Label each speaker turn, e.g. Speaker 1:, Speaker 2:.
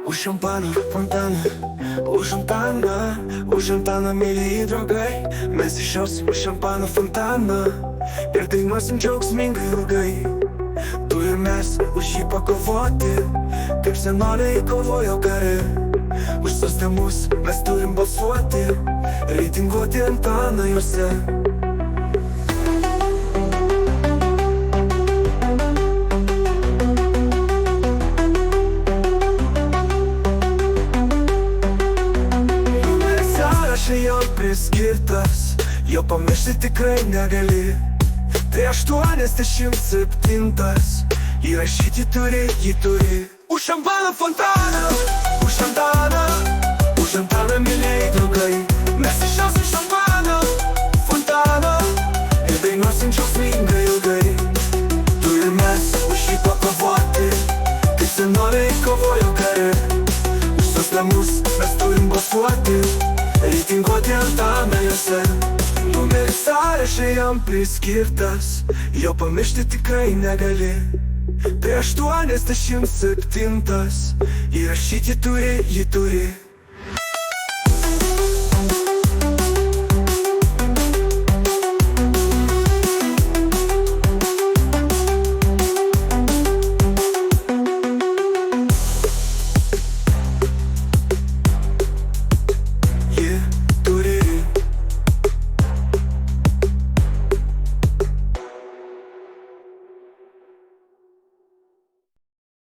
Speaker 1: Už šampaną fontaną, už šampaną, mėlyji draugai. Mes iššausim už šampaną fontaną ir dainuosim džiaugsmingai ilgai. Tu ir mes už jį pakovoti, kaip senoliai kovojo kare. Už sostėmus mes turim balsuoti, reitinguoti Antaną juose. Jam priskirtas, jo pamiršti tikrai negali. Tai 87, įrašyti turi, jį turi. Už šampaną fontaną, už šampaną, už šampaną, mėlyji draugai. Mes iššausim šampaną fontaną ir dainuosim džiaugsmingai ilgai. Tu ir mes už jį pakovoti, kaip senoliai kovojo kare. Už sostėmus mes turim balsuoti, reitinguoti Antaną juose. Numeris sąraše jam priskirtas, jo pamiršti tikrai negali. Tai 87, įrašyti turi, jį turi.